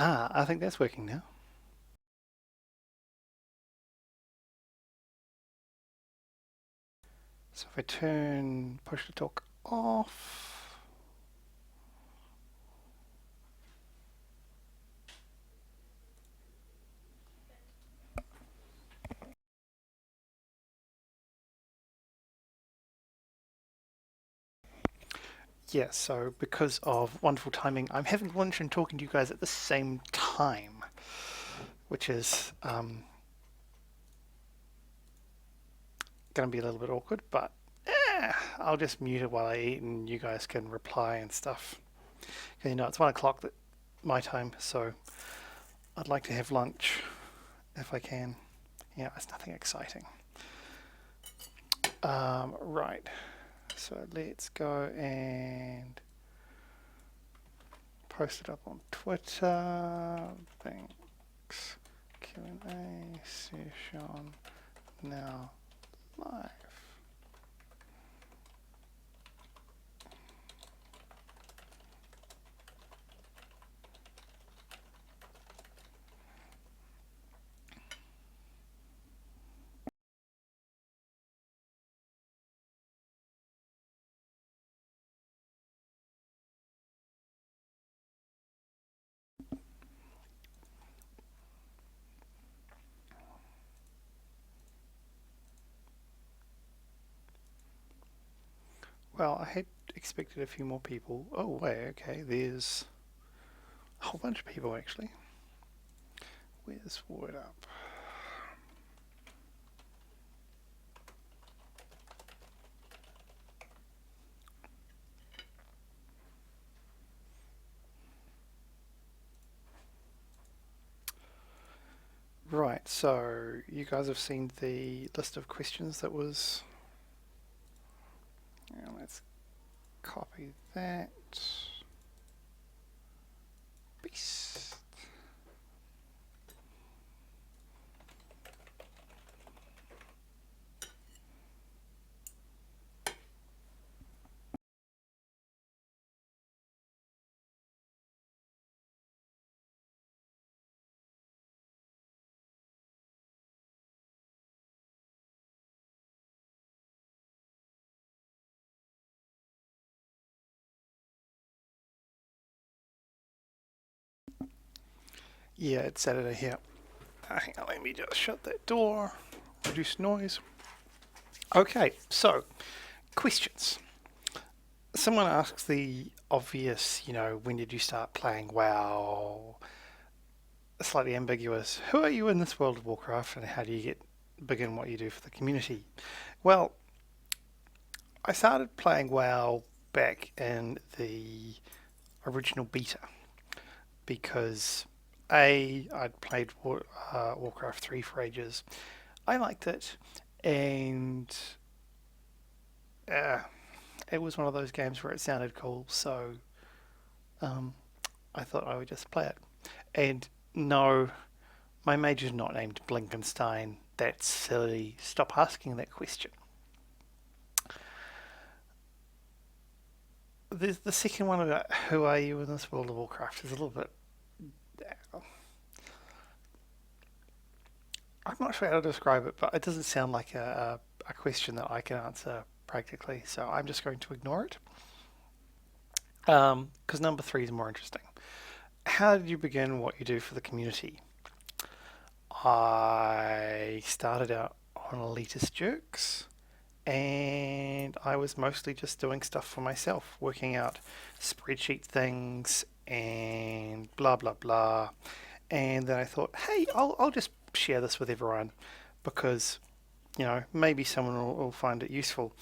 I think that's working now. So if I turn push to talk off, yeah, so because of wonderful timing, I'm having lunch and talking to you guys at the same time, which is going to be a little bit awkward, but I'll just mute it while I eat and you guys can reply and stuff. 'Cause, it's 1 o'clock my time, so I'd like to have lunch if I can. It's nothing exciting. Right, so let's go and post it up on Twitter. Bink's Q&A session now live. Well, I had expected a few more people. Oh, wait, okay, there's a whole bunch of people actually. Where's Word Up? Right, so you guys have seen the list of questions that was. Let's copy that. Peace. Yeah, it's Saturday here. Hang on, let me just shut that door. Reduce noise. Okay, so questions. Someone asks the obvious, when did you start playing WoW? Slightly ambiguous. Who are you in this World of Warcraft and how do you begin what you do for the community? Well, I started playing WoW back in the original beta because I'd played Warcraft 3 for ages. I liked it, and uh, it was one of those games where it sounded cool, so um, I thought I would just play it. And no, my major's not named Blinkenstein. That's silly. Stop asking that question. The second one about who are you in this World of Warcraft is a little bit. I'm not sure how to describe it, but it doesn't sound like a question that I can answer practically, so I'm just going to ignore it. Because number three is more interesting. How did you begin what you do for the community? I started out on Elitist Jerks, and I was mostly just doing stuff for myself, working out spreadsheet things and blah blah blah. And then I thought, hey, I'll just share this with everyone because maybe someone will find it useful.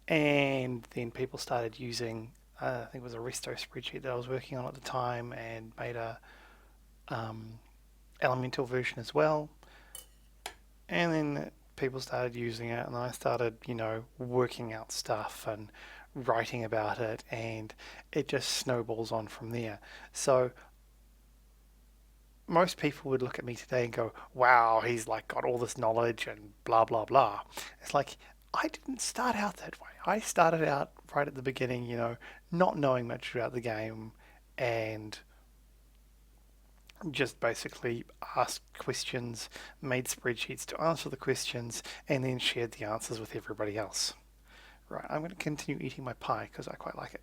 And then people started using, I think it was a Resto spreadsheet that I was working on at the time, and made a um, Elemental version as well. And then people started using it, and I started, working out stuff and writing about it, and it just snowballs on from there. So most people would look at me today and go, wow, he's like got all this knowledge and blah, blah, blah. It's like, I didn't start out that way. I started out right at the beginning, not knowing much about the game and just basically asked questions, made spreadsheets to answer the questions, and then shared the answers with everybody else. Right, I'm going to continue eating my pie because I quite like it.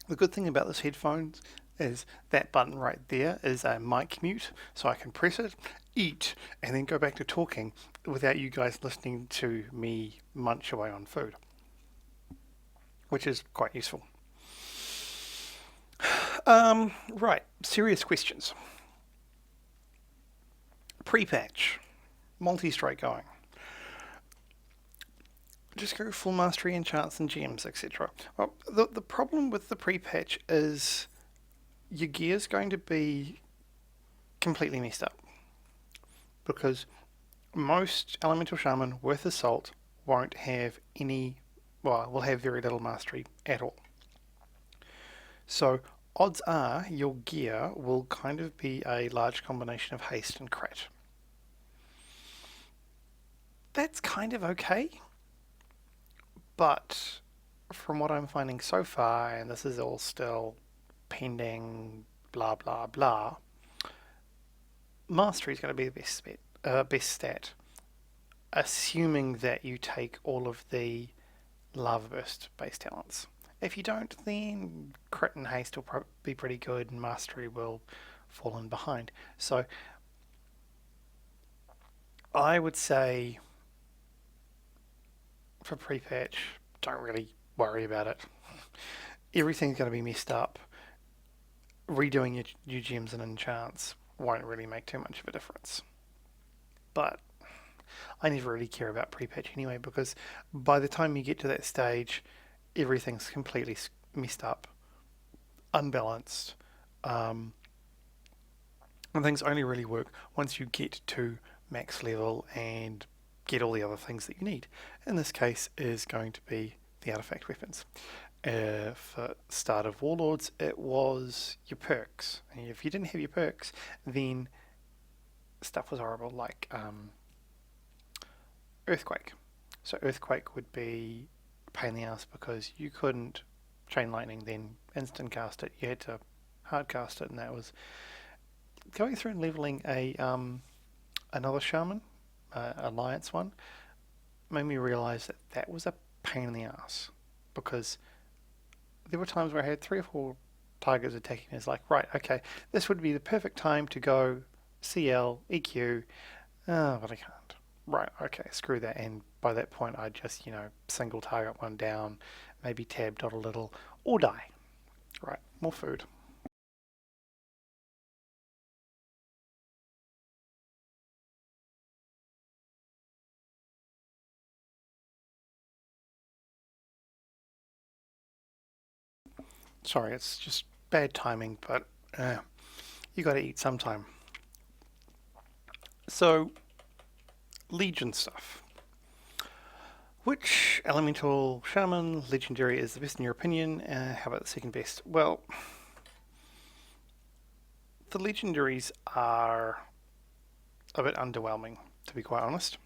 The good thing about this headphones is that button right there is a mic mute, so I can press it, eat, and then go back to talking without you guys listening to me munch away on food, which is quite useful. Right, serious questions. Pre-patch, multi-strike going. Just go full mastery enchants and gems, etc. Well, the problem with the pre-patch is your gear's going to be completely messed up because most elemental shaman worth of salt won't have any, well, will have very little mastery at all. So odds are your gear will kind of be a large combination of haste and crit. That's kind of okay, but from what I'm finding so far, and this is all still pending, blah blah blah, mastery is going to be the best stat, assuming that you take all of the lava burst base talents. If you don't, then crit and haste will be pretty good, and mastery will fall in behind. So I would say for pre-patch, don't really worry about it. Everything's going to be messed up. Redoing your gems and enchants won't really make too much of a difference. But I never really care about pre-patch anyway, because by the time you get to that stage, everything's completely messed up, unbalanced, and things only really work once you get to max level and get all the other things that you need. In this case is going to be the artifact weapons. For start of Warlords, it was your perks. And if you didn't have your perks, then stuff was horrible, like Earthquake. So Earthquake would be a pain in the ass because you couldn't Chain Lightning, then instant cast it. You had to hard cast it, and that was going through and leveling a another shaman, alliance one, made me realise that that was a pain in the ass because there were times where I had 3 or 4 targets attacking me. It's like, right, okay, this would be the perfect time to go CL, EQ, but I can't. Right, okay, screw that. And by that point, I just, single target one down, maybe tab dot a little, or die. Right, more food. Sorry, it's just bad timing, but you got to eat sometime. So, Legion stuff. Which elemental shaman legendary is the best in your opinion? How about the second best? Well, the legendaries are a bit underwhelming, to be quite honest.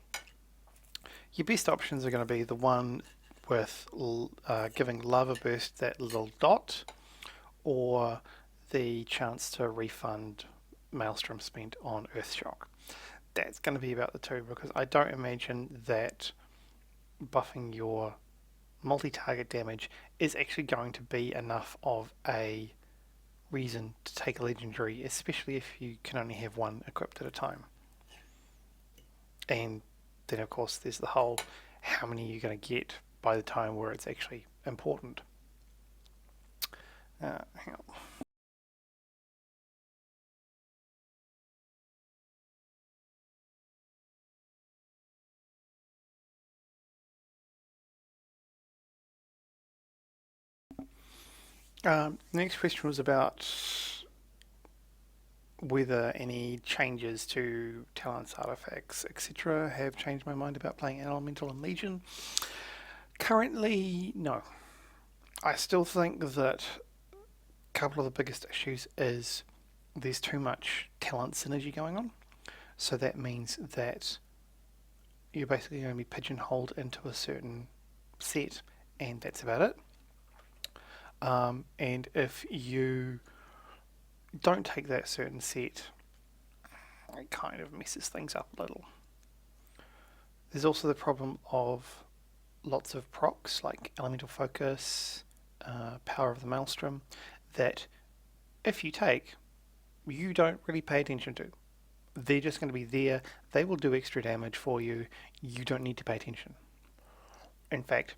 Your best options are going to be the one with giving Lava Burst that little dot, or the chance to refund Maelstrom spent on Earthshock. That's going to be about the two, because I don't imagine that buffing your multi-target damage is actually going to be enough of a reason to take a legendary, especially if you can only have one equipped at a time. And then of course there's the whole how many you're going to get by the time where it's actually important. Hang on. Next question was about whether any changes to talents, artifacts, etc. have changed my mind about playing Elemental and Legion. Currently, no. I still think that a couple of the biggest issues is there's too much talent synergy going on. So that means that you're basically going to be pigeonholed into a certain set, and that's about it. And if you don't take that certain set, it kind of messes things up a little. There's also the problem of lots of procs like Elemental Focus, Power of the Maelstrom, that if you take, you don't really pay attention to. They're just going to be there. They will do extra damage for you. You don't need to pay attention. In fact,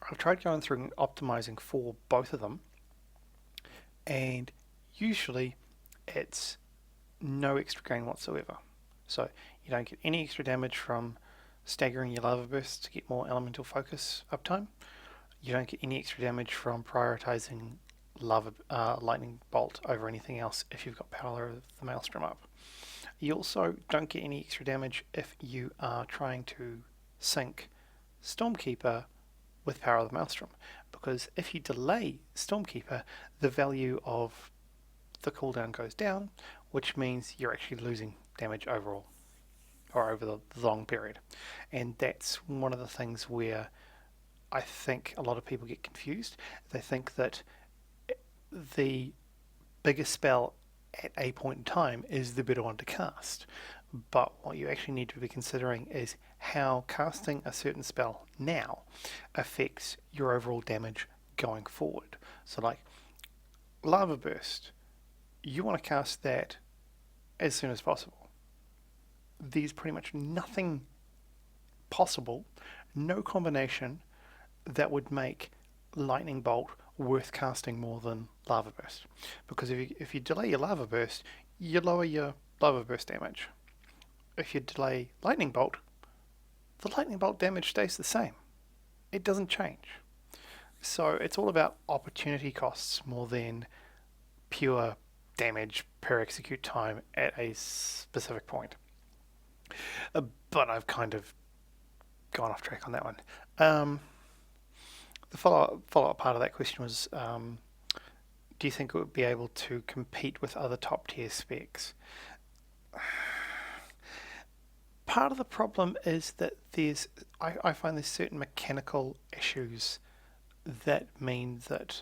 I've tried going through and optimizing for both of them, and usually it's no extra gain whatsoever. So you don't get any extra damage from staggering your lava bursts to get more elemental focus uptime. You don't get any extra damage from prioritizing lightning bolt over anything else if you've got power of the maelstrom up. You also don't get any extra damage if you are trying to sync Stormkeeper with Power of the Maelstrom, because if you delay Stormkeeper, the value of the cooldown goes down, which means you're actually losing damage overall, or over the long period. And that's one of the things where I think a lot of people get confused. They think that the biggest spell at a point in time is the better one to cast. But what you actually need to be considering is how casting a certain spell now affects your overall damage going forward. So like Lava Burst, you want to cast that as soon as possible. There's pretty much nothing possible, no combination that would make Lightning Bolt worth casting more than Lava Burst. Because if you delay your Lava Burst, you lower your Lava Burst damage. If you delay Lightning Bolt, the Lightning Bolt damage stays the same. It doesn't change. So it's all about opportunity costs more than pure damage per execute time at a specific point. But I've kind of gone off track on that one. The follow-up part of that question was, do you think it would be able to compete with other top tier specs? Part of the problem is that I find there's certain mechanical issues that mean that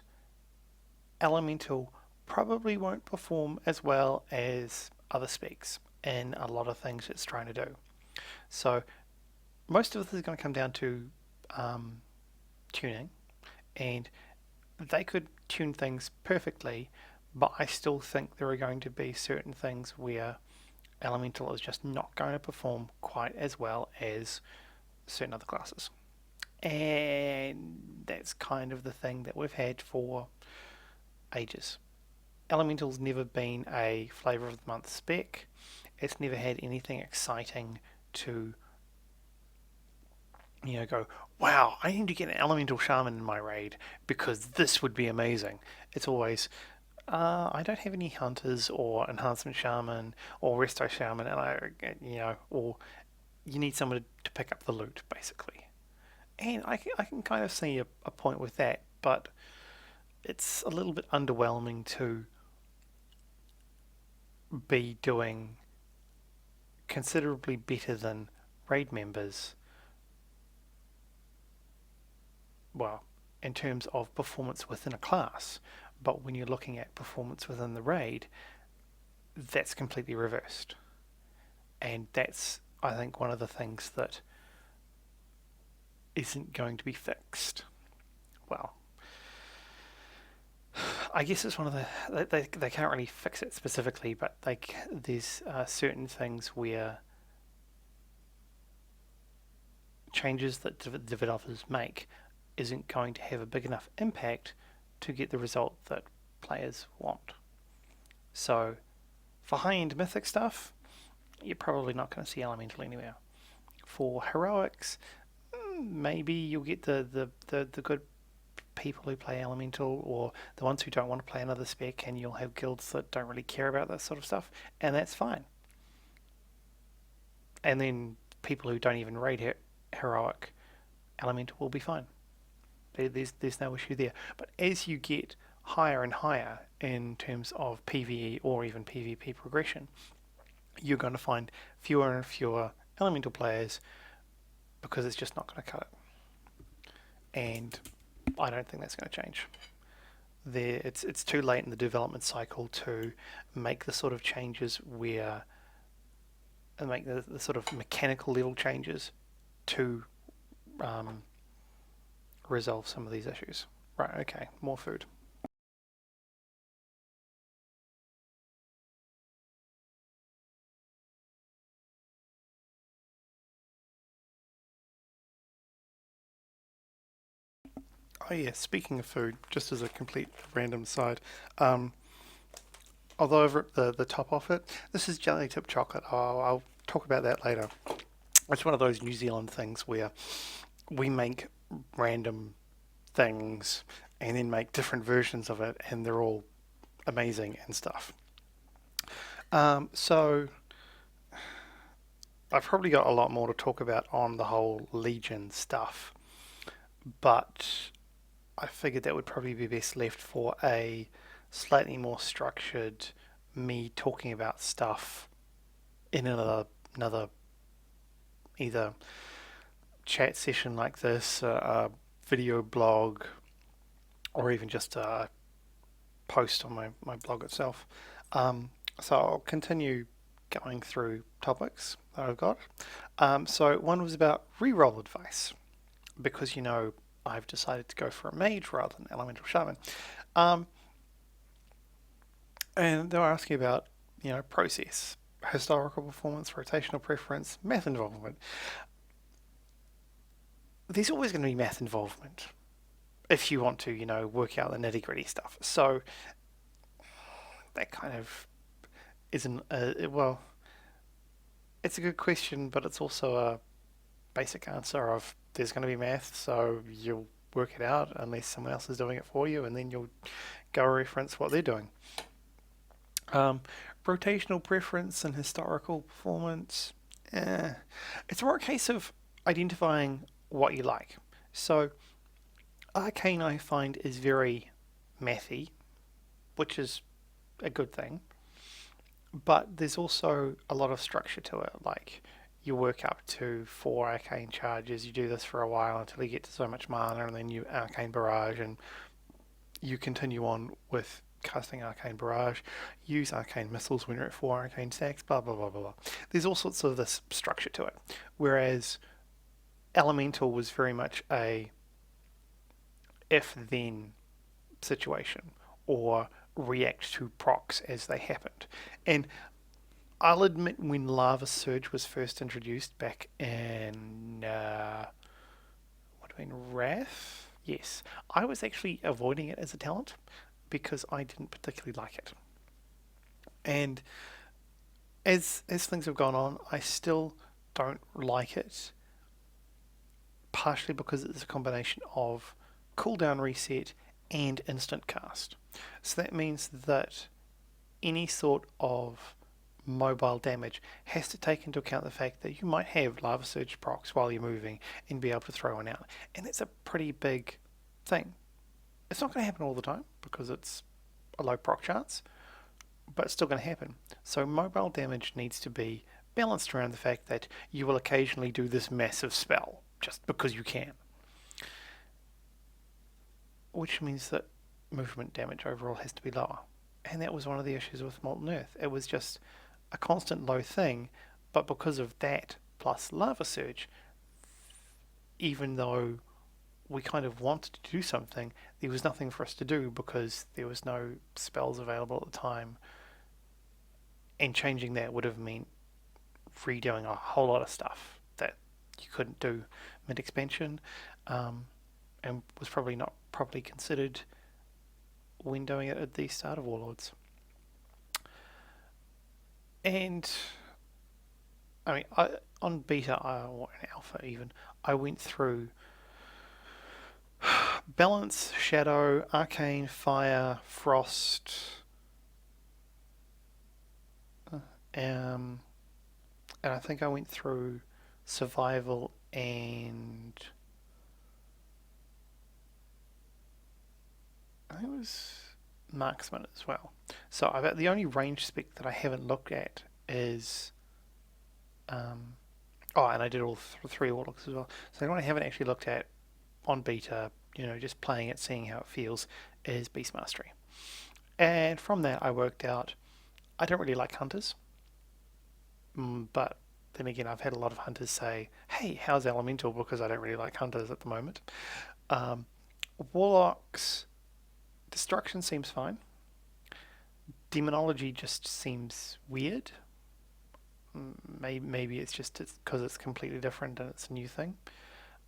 Elemental probably won't perform as well as other specs in a lot of things it's trying to do. So most of this is going to come down to tuning, and they could tune things perfectly, but I still think there are going to be certain things where Elemental is just not going to perform quite as well as certain other classes. And that's kind of the thing that we've had for ages. Elemental's never been a flavour of the month spec. It's never had anything exciting to go, wow, I need to get an Elemental Shaman in my raid because this would be amazing. It's always, I don't have any Hunters or Enhancement Shaman or Resto Shaman, and or you need someone to pick up the loot, basically. And I can kind of see a point with that, but it's a little bit underwhelming to be doing considerably better than raid members, well, in terms of performance within a class, but when you're looking at performance within the raid, that's completely reversed. And that's, I think, one of the things that isn't going to be fixed. Well, I guess it's one of the... They can't really fix it specifically, but there's certain things where changes that developers make isn't going to have a big enough impact to get the result that players want. So, for high-end mythic stuff, you're probably not going to see Elemental anywhere. For heroics, maybe you'll get the good people who play Elemental, or the ones who don't want to play another spec, and you'll have guilds that don't really care about that sort of stuff, and that's fine. And then people who don't even raid heroic Elemental will be fine. There's no issue there. But as you get higher and higher in terms of PvE or even PvP progression, you're going to find fewer and fewer Elemental players because it's just not going to cut it. And I don't think that's going to change. It's too late in the development cycle to make the sort of changes where and make the sort of mechanical level changes to resolve some of these issues. Right, okay, more food. Oh yeah, speaking of food, just as a complete random side, um, although I've ripped the top off it, this is jelly tip chocolate. I'll talk about that later. It's one of those New Zealand things where we make random things and then make different versions of it, and they're all amazing and stuff. So I've probably got a lot more to talk about on the whole Legion stuff, but I figured that would probably be best left for a slightly more structured me talking about stuff in another either chat session like this, a video blog, or even just a post on my blog itself. So I'll continue going through topics that I've got. So one was about reroll advice, because I've decided to go for a mage rather than elemental shaman. And they were asking about, process, historical performance, rotational preference, math involvement. There's always going to be math involvement if you want to, work out the nitty gritty stuff. So that kind of isn't, well, it's a good question, but it's also a basic answer of there's going to be math, so you'll work it out unless someone else is doing it for you, and then you'll go reference what they're doing. Rotational preference and historical performance. It's more a case of identifying what you like. So, arcane I find is very mathy, which is a good thing. But there's also a lot of structure to it. Like you work up to 4 arcane charges. You do this for a while until you get to so much mana, and then you arcane barrage, and you continue on with casting arcane barrage. Use arcane missiles when you're at 4 arcane stacks. Blah blah blah blah blah. There's all sorts of this structure to it. Whereas elemental was very much a if then situation, or react to procs as they happened. And I'll admit, when Lava Surge was first introduced back in Wrath? Yes, I was actually avoiding it as a talent because I didn't particularly like it. And as things have gone on, I still don't like it, partially because it's a combination of cooldown reset and instant cast. So that means that any sort of mobile damage has to take into account the fact that you might have lava surge procs while you're moving and be able to throw one out. And that's a pretty big thing. It's not going to happen all the time because it's a low proc chance, but it's still going to happen. So mobile damage needs to be balanced around the fact that you will occasionally do this massive spell just because you can. Which means that movement damage overall has to be lower. And that was one of the issues with Molten Earth. It was just a constant low thing, but because of that plus Lava Surge, even though we kind of wanted to do something, there was nothing for us to do because there was no spells available at the time. And changing that would have meant redoing a whole lot of stuff that you couldn't do mid-expansion, and was probably not properly considered when doing it at the start of Warlords. And I mean, on beta or in alpha even, I went through balance, shadow, arcane, fire, frost, and I think I went through survival and I think it was marksman as well. So the only range spec that I haven't looked at is Oh, and I did all three warlocks as well. So the one I haven't actually looked at on beta, just playing it, seeing how it feels, is Beast Mastery. And from that, I worked out I don't really like hunters, but then again, I've had a lot of hunters say, "Hey, how's elemental?" Because I don't really like hunters at the moment. Um, Warlocks destruction seems fine. Demonology just seems weird. Maybe it's just because it's completely different and it's a new thing.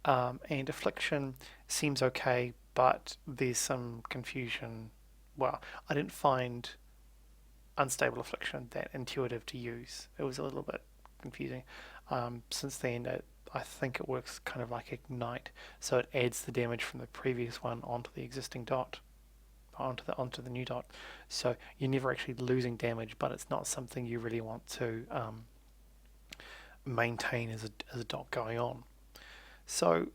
And affliction seems okay, but there's some confusion. Well, I didn't find unstable affliction that intuitive to use. It was a little bit confusing. Since then, I think it works kind of like ignite, so it adds the damage from the previous one onto the existing dot, onto the new dot. So you're never actually losing damage, but it's not something you really want to maintain as a dot going on. So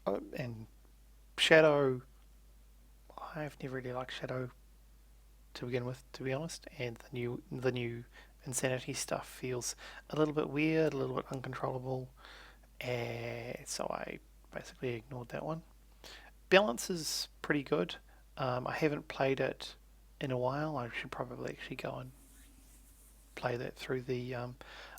and Shadow, I've never really liked Shadow to begin with, to be honest. And the new insanity stuff feels a little bit weird, a little bit uncontrollable, and so I basically ignored that one. Balance is pretty good. I haven't played it in a while. I should probably actually go and play that through the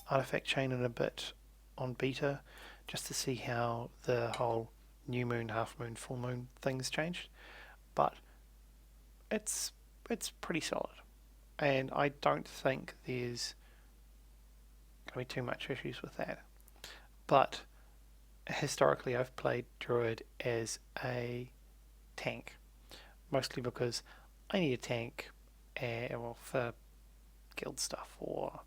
artifact chain in a bit on beta, just to see how the whole new moon, half moon, full moon things changed. But it's it's pretty solid, and I don't think there's going to be too much issues with that. But historically, I've played Druid as a tank, mostly because I need a tank, well, for guild stuff, or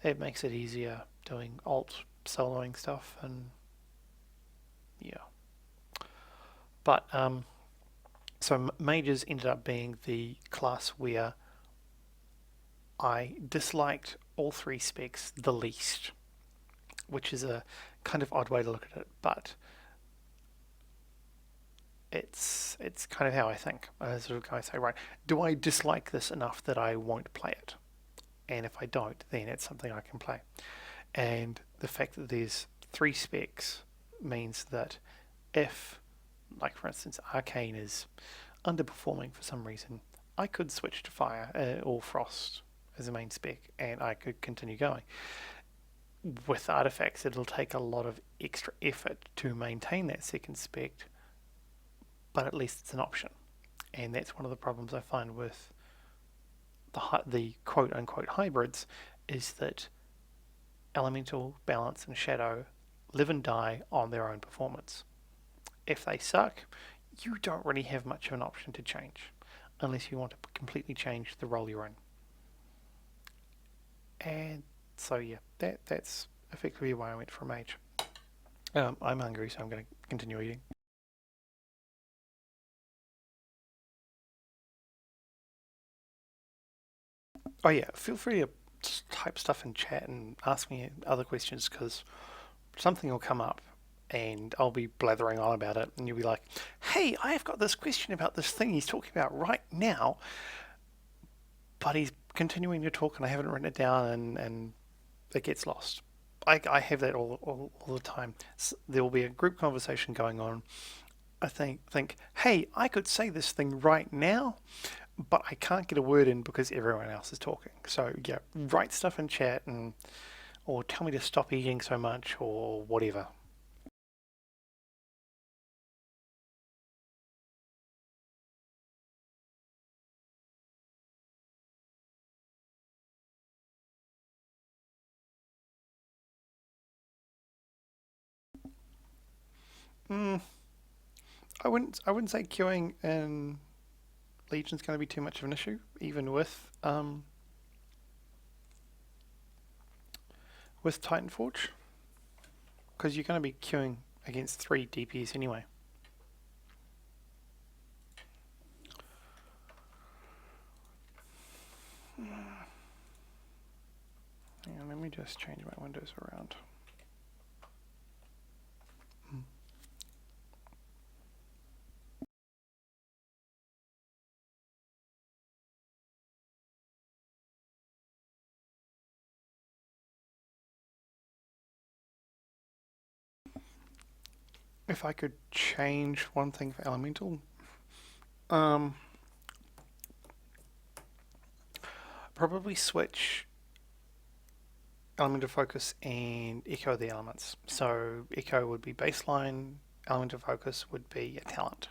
it makes it easier doing alt soloing stuff, and yeah. But so mages ended up being the class where I disliked all three specs the least, which is a kind of odd way to look at it, but it's kind of how I think. I sort of say, right, do I dislike this enough that I won't play it? And if I don't, then it's something I can play. And the fact that there's three specs means that if, like for instance, Arcane is underperforming for some reason, I could switch to Fire or Frost as a main spec and I could continue going. With artifacts, it'll take a lot of extra effort to maintain that second spec, but at least it's an option. And that's one of the problems I find with the quote unquote hybrids is that elemental, balance, and shadow live and die on their own performance. If they suck, you don't really have much of an option to change unless you want to completely change the role you're in. And so yeah, that's effectively why I went for a mage. I'm hungry, so I'm going to continue eating. Oh yeah, feel free to type stuff in chat and ask me other questions because something will come up and I'll be blathering on about it, and you'll be like, "Hey, I've got this question about this thing he's talking about right now," but he's continuing to talk and I haven't written it down, and it gets lost. I have that all the time. There will be a group conversation going on. I think, hey, I could say this thing right now, but I can't get a word in because everyone else is talking. So yeah, write stuff in chat and or tell me to stop eating so much or whatever. Mm, I wouldn't say queuing in Legion's going to be too much of an issue, even with Titanforge, because you're going to be queuing against three DPS anyway. Hang on, let me just change my windows around. if I could change one thing for elemental, um, probably switch elemental focus and echo the elements. So echo would be baseline, elemental focus would be a talent.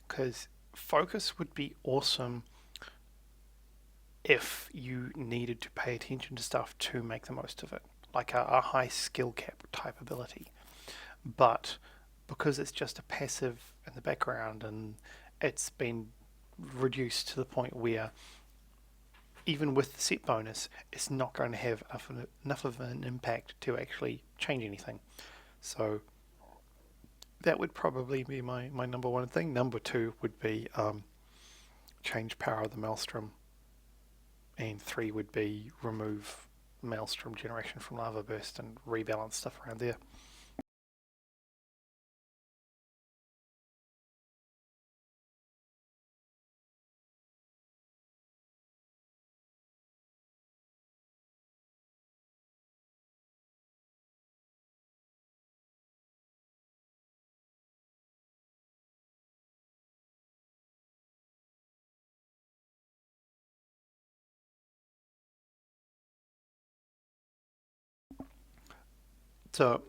Because focus would be awesome if you needed to pay attention to stuff to make the most of it, like a high skill cap type ability. But because it's just a passive in the background and it's been reduced to the point where even with the set bonus, it's not going to have enough of an impact to actually change anything. So that would probably be my number one thing. Number two would be change power of the maelstrom, and three would be remove maelstrom generation from lava burst and rebalance stuff around there. So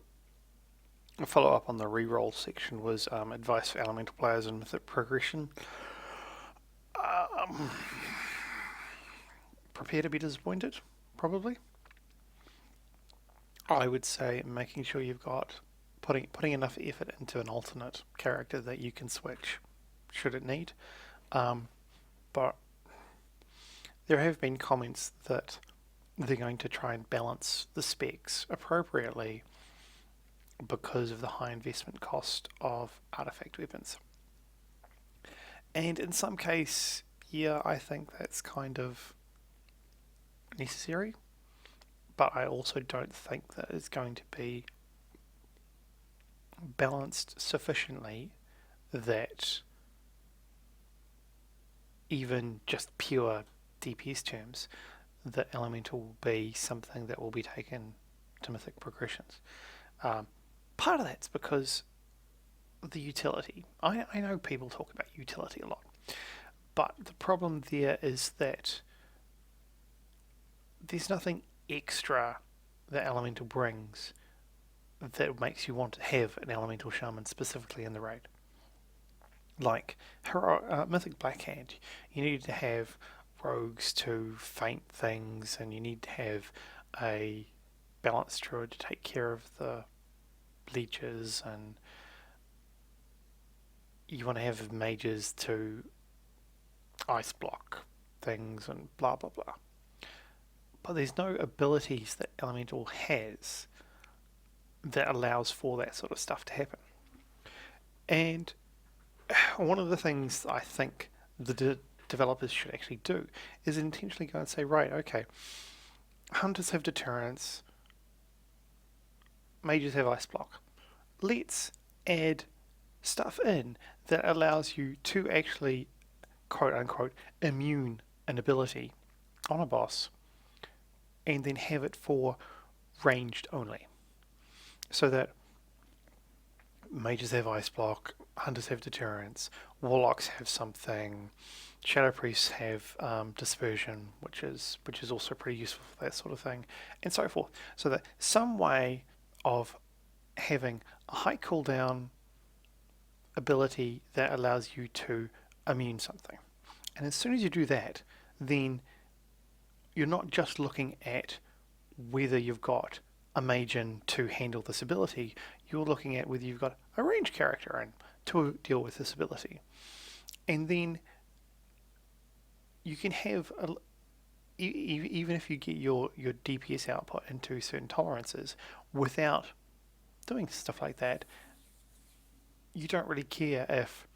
a follow up on the reroll section was advice for elemental players and mythic progression. Um, Prepare to be disappointed, probably. I would say making sure you've got putting enough effort into an alternate character that you can switch should it need. Um, but there have been comments that they're going to try and balance the specs appropriately because of the high investment cost of artifact weapons. And in some case, yeah, I think that's kind of necessary, but I also don't think that it's going to be balanced sufficiently that even just pure DPS terms, that elemental will be something that will be taken to mythic progressions. Um, Part of that's because the utility. I know people talk about utility a lot, but the problem there is that there's nothing extra that elemental brings that makes you want to have an elemental shaman specifically in the raid. Like Mythic Blackhand, you need to have rogues to feint things, and you need to have a balanced druid to take care of the leeches, and you want to have mages to ice block things and blah blah blah. But there's no abilities that Elemental has that allows for that sort of stuff to happen. And one of the things I think the developers should actually do is intentionally go and say, right, okay, hunters have deterrence, mages have ice block. Let's add stuff in that allows you to actually, quote unquote, immune an ability on a boss and then have it for ranged only. So that mages have ice block, hunters have deterrence, warlocks have something, shadow priests have dispersion, which is also pretty useful for that sort of thing, and so forth. So that some way of having a high cooldown ability that allows you to immune something. And as soon as you do that, then you're not just looking at whether you've got a Magen to handle this ability, you're looking at whether you've got a range character and to deal with this ability. And then you can have even if you get your DPS output into certain tolerances without doing stuff like that, you don't really care if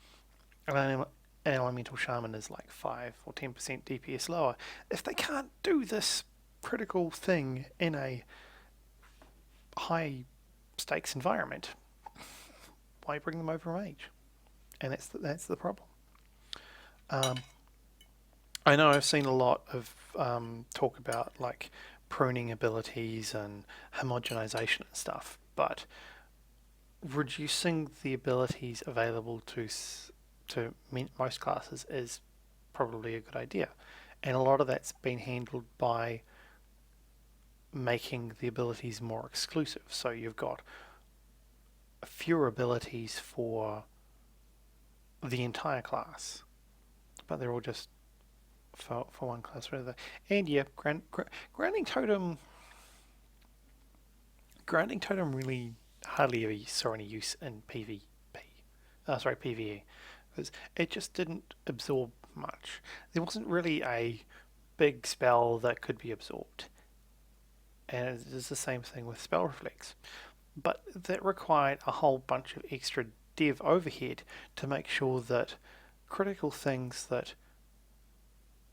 an elemental shaman is like 5 or 10% DPS lower. If they can't do this critical thing in a high stakes environment, why bring them over mage? And that's the problem. Um, I know I've seen a lot of talk about like pruning abilities and homogenization and stuff, but reducing the abilities available to most classes is probably a good idea, and a lot of that's been handled by making the abilities more exclusive. So you've got fewer abilities for the entire class, but they're all just for one class rather. And yeah, grounding totem really hardly ever saw any use in PvP. PvE, because it just didn't absorb much. There wasn't really a big spell that could be absorbed, and it's the same thing with spell reflex. But that required a whole bunch of extra dev overhead to make sure that critical things that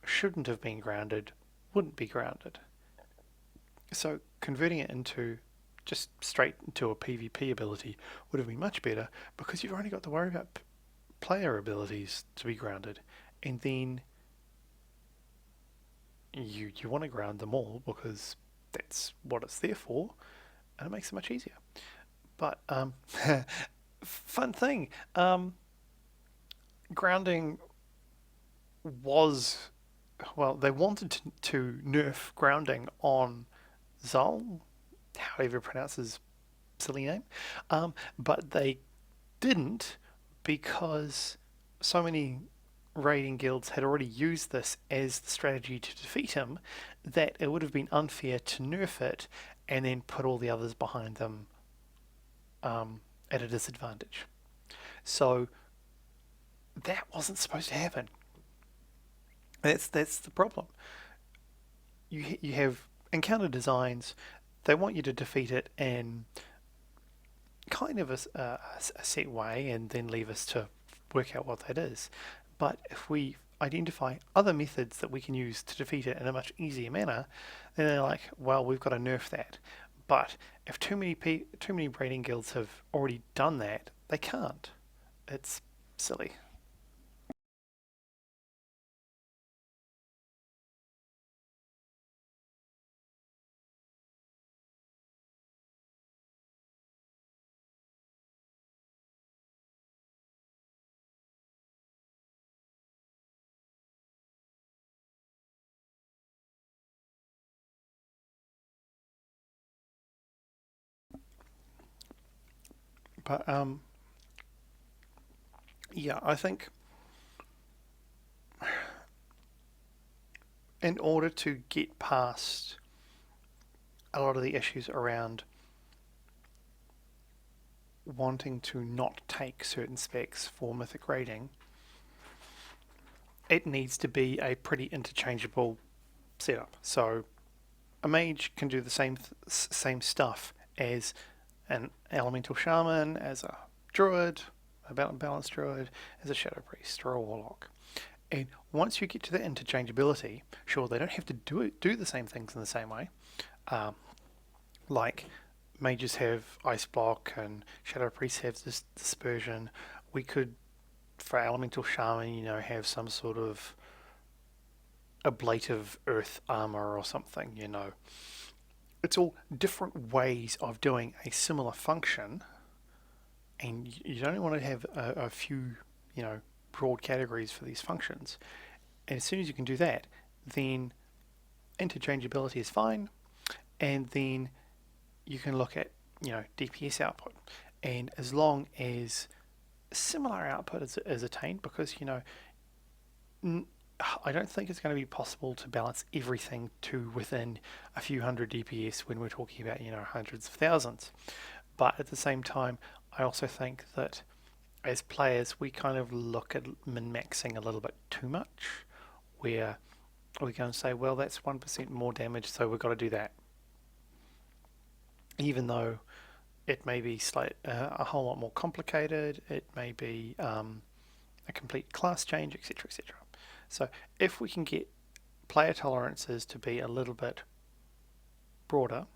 shouldn't have been grounded wouldn't be grounded. So converting it into just straight into a PvP ability would have been much better, because you've only got to worry about player abilities to be grounded, and then you want to ground them all because that's what it's there for, and it makes it much easier. But fun thing, grounding was, well, they wanted to nerf grounding on Zal, however you pronounce his silly name, but they didn't, because so many raiding guilds had already used this as the strategy to defeat him that it would have been unfair to nerf it and then put all the others behind them at a disadvantage. So that wasn't supposed to happen. That's the problem. You have encounter designs. They want you to defeat it in kind of a set way, and then leave us to work out what that is. But if we identify other methods that we can use to defeat it in a much easier manner, then they're like, well, we've got to nerf that. But if too many raiding guilds have already done that, they can't. It's silly. But yeah, I think in order to get past a lot of the issues around wanting to not take certain specs for mythic raiding, it needs to be a pretty interchangeable setup. So a mage can do the same stuff as an elemental shaman, as a druid, a balanced druid, as a shadow priest or a warlock. And once you get to that interchangeability, sure, they don't have to do the same things in the same way. Um, like mages have ice block and shadow priests have this dispersion. We could, for elemental shaman, have some sort of ablative earth armor or something. It's all different ways of doing a similar function, and you don't want to have a few, broad categories for these functions. And as soon as you can do that, then interchangeability is fine, and then you can look at, DPS output. And as long as similar output is attained, because, I don't think it's going to be possible to balance everything to within a few hundred DPS when we're talking about, hundreds of thousands. But at the same time, I also think that as players, we kind of look at min-maxing a little bit too much, where we go and say, well, that's 1% more damage, so we've got to do that. Even though it may be a whole lot more complicated, it may be a complete class change, etc., etc. So if we can get player tolerances to be a little bit broader,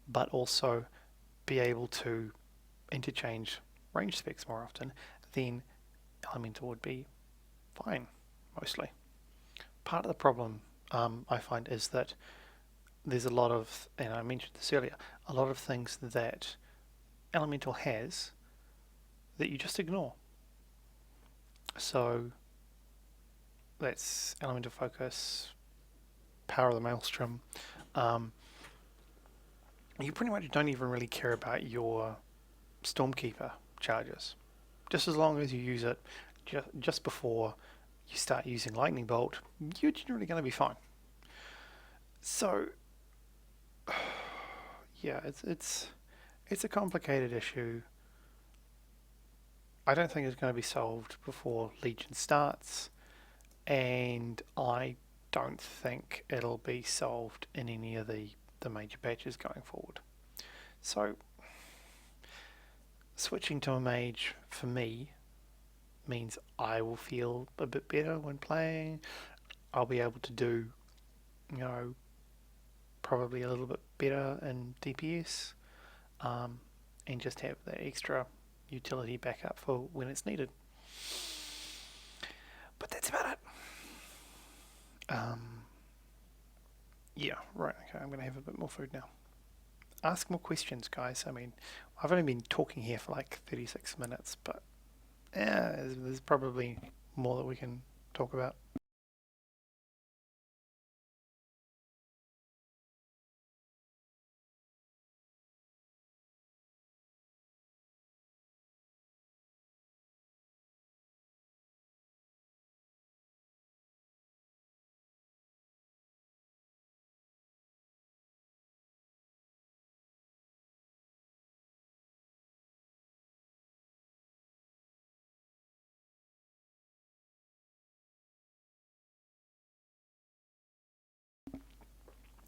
but also be able to interchange range specs more often, then elemental would be fine, mostly. Part of the problem I find is that there's a lot of, and I mentioned this earlier, a lot of things that elemental has that you just ignore. So that's element of focus, power of the maelstrom. Um, you pretty much don't even really care about your Stormkeeper charges. Just as long as you use it just before you start using Lightning Bolt, you're generally going to be fine. So, yeah, it's a complicated issue. I don't think it's going to be solved before Legion starts, and I don't think it'll be solved in any of the major patches going forward. So, switching to a mage for me means I will feel a bit better when playing. I'll be able to do, you know, probably a little bit better in DPS, and just have that extra utility backup for when it's needed. But that's about it. Yeah, right, okay, I'm going to have a bit more food now. Ask more questions, guys. I mean, I've only been talking here for like 36 minutes, but yeah, there's probably more that we can talk about.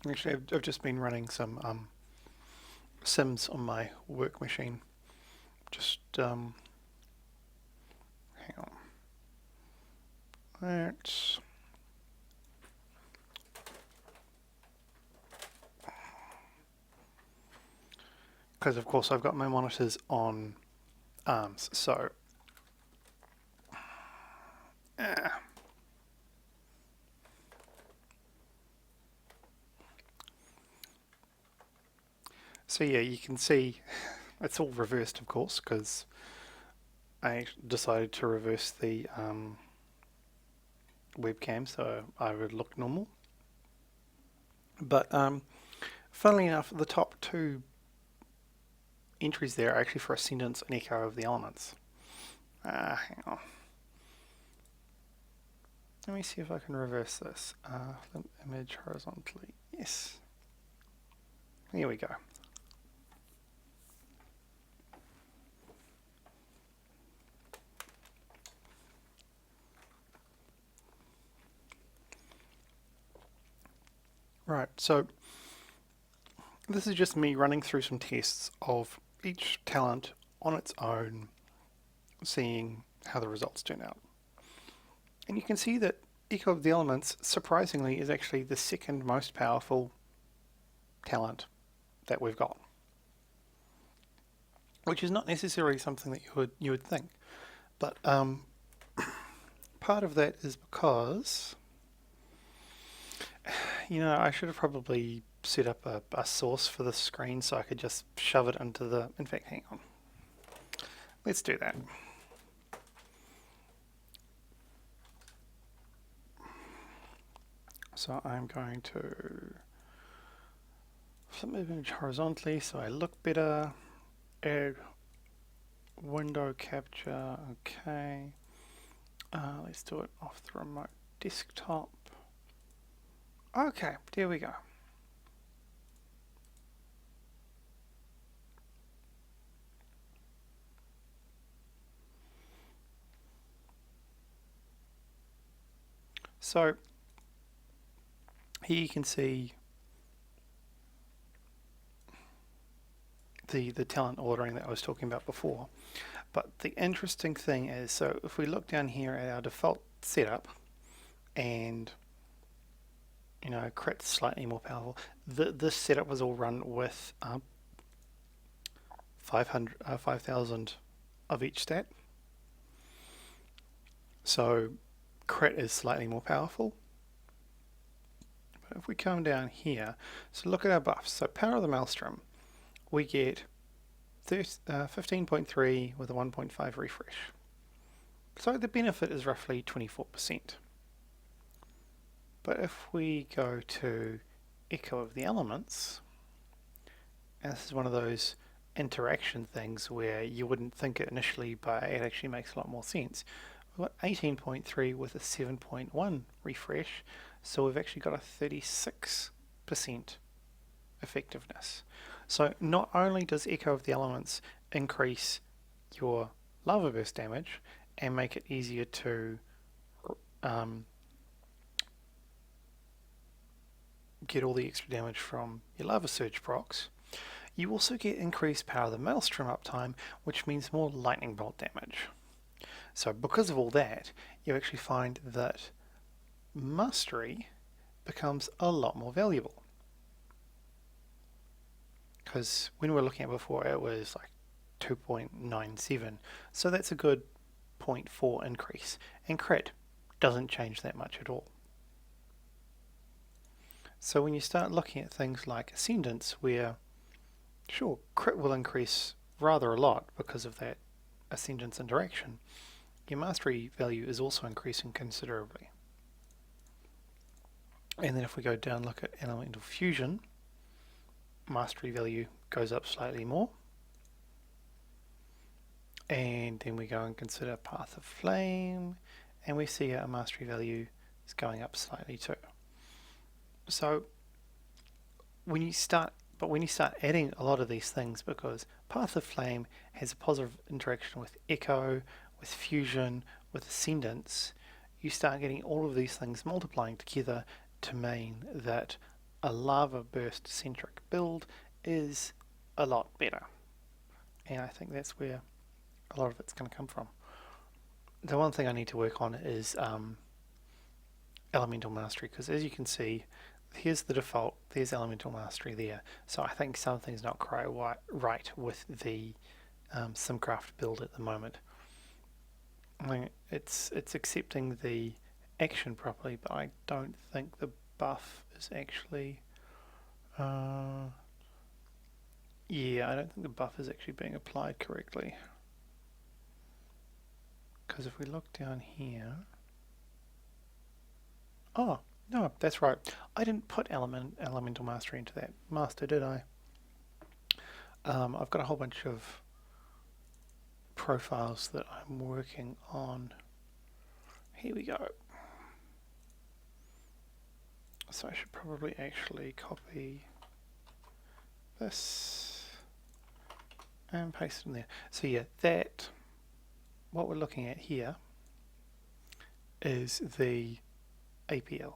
Actually, I've just been running some Sims on my work machine. Just hang on. That's because, of course, I've got my monitors on arms, so so yeah, you can see it's all reversed, of course, because I decided to reverse the webcam so I would look normal. But funnily enough, the top two entries there are actually for Ascendance and Echo of the Elements. Hang on. Let me see if I can reverse this. Image horizontally. Yes. Here we go. Right, so this is just me running through some tests of each talent on its own, seeing how the results turn out. And you can see that Echo of the Elements, surprisingly, is actually the second most powerful talent that we've got, which is not necessarily something that you would think. But part of that is because, you know, I should have probably set up a source for the screen so I could just shove it into the... In fact, hang on. Let's do that. So I'm going to flip the image horizontally so I look better. Add window capture. Okay. Let's do it off the remote desktop. Okay, there we go. So here you can see the talent ordering that I was talking about before. But the interesting thing is, so if we look down here at our default setup, and you know, crit's slightly more powerful. This setup was all run with 5,000 of each stat. So crit is slightly more powerful. But if we come down here, so look at our buffs. So power of the maelstrom, we get 15.3 with a 1.5 refresh. So the benefit is roughly 24%. But if we go to Echo of the Elements, and this is one of those interaction things where you wouldn't think it initially, but it actually makes a lot more sense. We've got 18.3 with a 7.1 refresh, so we've actually got a 36% effectiveness. So not only does Echo of the Elements increase your lava burst damage and make it easier to get all the extra damage from your lava surge procs, you also get increased power of the maelstrom uptime, which means more lightning bolt damage. So because of all that, you actually find that mastery becomes a lot more valuable. Because when we were looking at before, it was like 2.97, so that's a good 0.4 increase, and crit doesn't change that much at all. So when you start looking at things like Ascendance, where sure, crit will increase rather a lot because of that Ascendance interaction, your mastery value is also increasing considerably. And then if we go down and look at Elemental Fusion, mastery value goes up slightly more. And then we go and consider Path of Flame, and we see our mastery value is going up slightly too. So when you start adding a lot of these things, because Path of Flame has a positive interaction with Echo, with Fusion, with Ascendance, you start getting all of these things multiplying together to mean that a lava burst centric build is a lot better. And I think that's where a lot of it's going to come from. The one thing I need to work on is Elemental Mastery, because as you can see, here's the default, there's Elemental Mastery there. So I think something's not quite right with the Simcraft build at the moment. I mean, it's accepting the action properly, but I don't think the buff is actually yeah, I don't think the buff is actually being applied correctly. Because if we look down here, oh no, that's right, I didn't put Elemental Mastery into that master, did I? I've got a whole bunch of profiles that I'm working on. Here we go. So I should probably actually copy this and paste it in there. So yeah, that, what we're looking at here is the APL.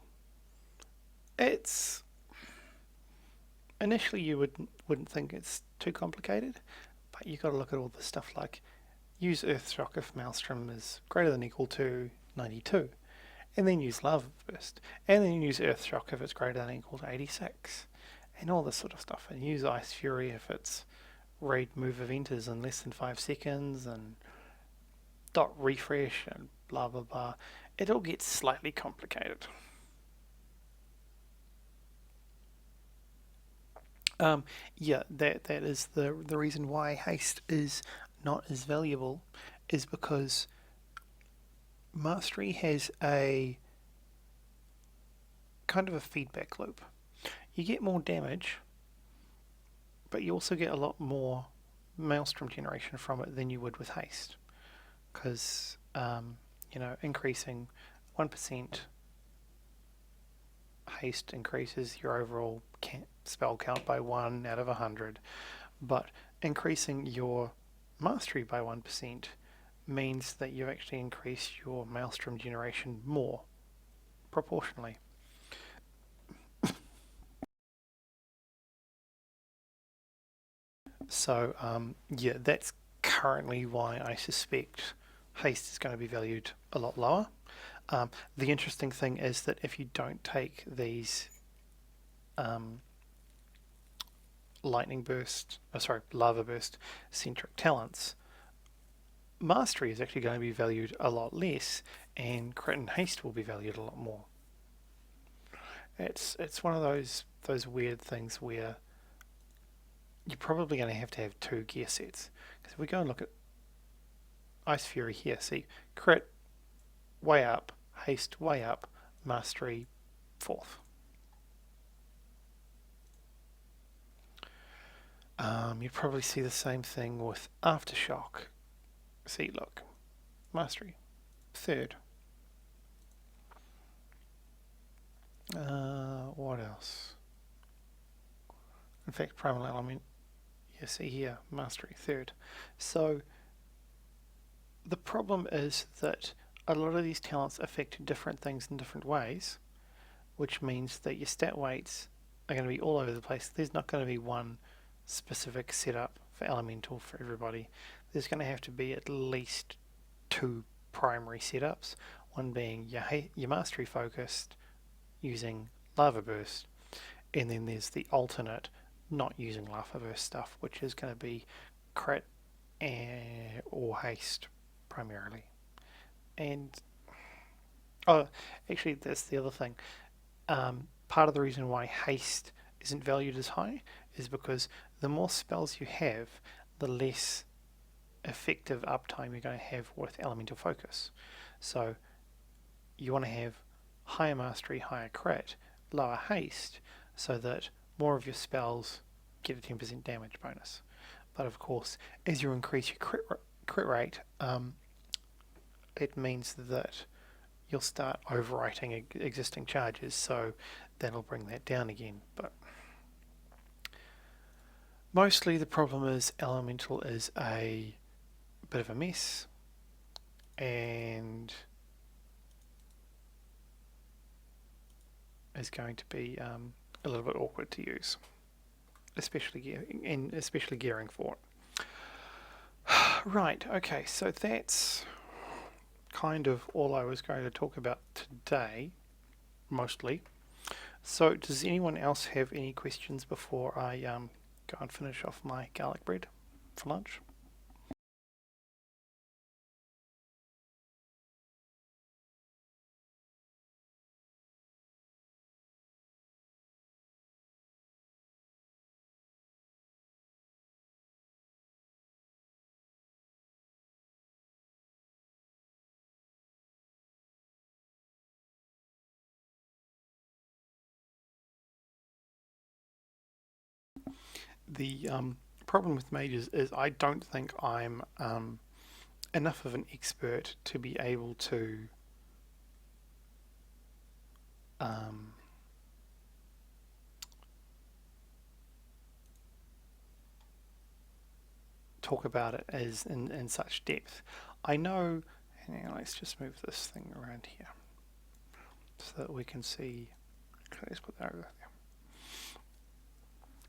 It's, initially you wouldn't think it's too complicated, but you've got to look at all the stuff like use Earthshock if Maelstrom is greater than or equal to 92, and then use Lava Burst, and then use Earthshock if it's greater than or equal to 86, and all this sort of stuff, and use Ice Fury if its raid move event is in less than 5 seconds, and dot refresh, and blah blah blah. It all gets slightly complicated. Yeah, that is the reason why haste is not as valuable, is because mastery has a kind of a feedback loop. You get more damage, but you also get a lot more maelstrom generation from it than you would with haste, because you know, increasing 1% haste increases your overall spell count by 1 out of 100, but increasing your mastery by 1% means that you actually increase your maelstrom generation more proportionally. So yeah, that's currently why I suspect haste is going to be valued a lot lower. The interesting thing is that if you don't take these lightning burst, lava burst centric talents, mastery is actually going to be valued a lot less, and crit and haste will be valued a lot more. It's one of those weird things where you're probably going to have two gear sets. Because if we go and look at Ice Fury here, see, crit, way up, haste, way up, mastery, fourth. You'd probably see the same thing with Aftershock. See, look, mastery, third. What else? In fact, primal element, you see here, mastery, third. So the problem is that a lot of these talents affect different things in different ways, which means that your stat weights are going to be all over the place. There's not going to be one specific setup for elemental for everybody. There's going to have to be at least two primary setups, one being your mastery focused using lava burst, and then there's the alternate not using lava burst stuff, which is going to be crit or haste primarily. And oh, actually, that's the other thing. Part of the reason why haste isn't valued as high is because the more spells you have, the less effective uptime you're going to have with elemental focus. So you want to have higher mastery, higher crit, lower haste, so that more of your spells get a 10% damage bonus. But of course, as you increase your crit rate, it means that you'll start overwriting existing charges, so that'll bring that down again. But mostly the problem is elemental is a bit of a mess, and is going to be a little bit awkward to use, especially gearing for it. Right, okay, so that's kind of all I was going to talk about today, mostly. So does anyone else have any questions before I go and finish off my garlic bread for lunch? The problem with mages is I don't think I'm enough of an expert to be able to um, talk about it as in such depth. I know, hang on, let's just move this thing around here so that we can see. Okay, let's put that over there.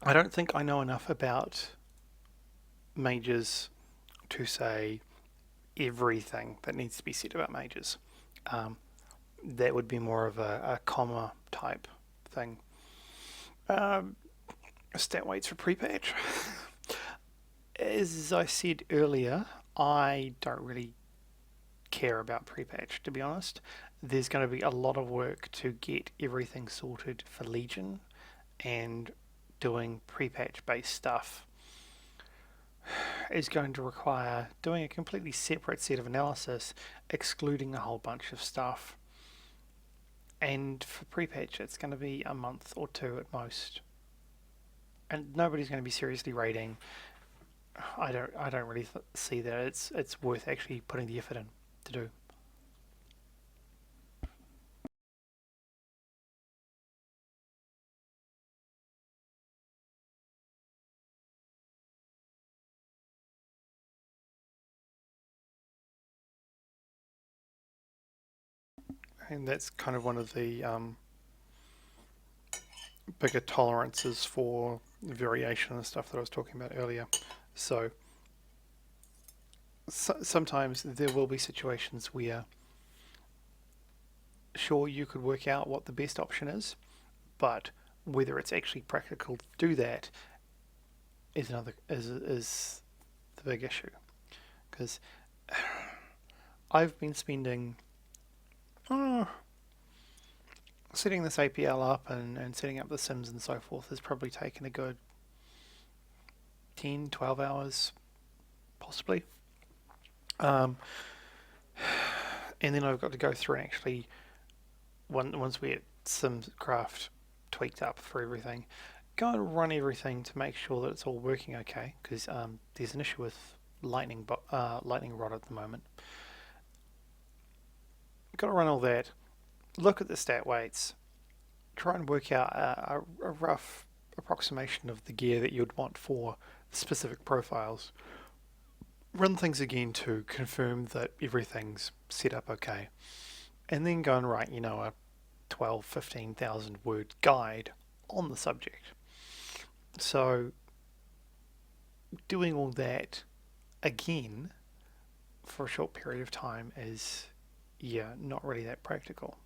I don't think I know enough about mages to say everything that needs to be said about mages. That would be more of a comma type thing. Stat weights for pre-patch. As I said earlier, I don't really care about pre-patch, to be honest. There's going to be a lot of work to get everything sorted for Legion, and doing pre-patch based stuff is going to require doing a completely separate set of analysis, excluding a whole bunch of stuff. And for pre-patch, it's going to be a month or two at most, and nobody's going to be seriously raiding. I don't really see that it's worth actually putting the effort in to do. And that's kind of one of the bigger tolerances for variation and stuff that I was talking about earlier. So sometimes there will be situations where, sure, you could work out what the best option is, but whether it's actually practical to do that is the big issue. Because I've been spending setting this APL up and setting up the sims and so forth has probably taken a good 10, 12 hours, possibly. Um, and then I've got to go through and actually, once we get SimCraft tweaked up for everything, go and run everything to make sure that it's all working okay, because there's an issue with lightning rod at the moment. Got to run all that, look at the stat weights, try and work out a rough approximation of the gear that you'd want for specific profiles. Run things again to confirm that everything's set up okay, and then go and write, a 12, 15,000 word guide on the subject. So doing all that again for a short period of time is, not really that practical.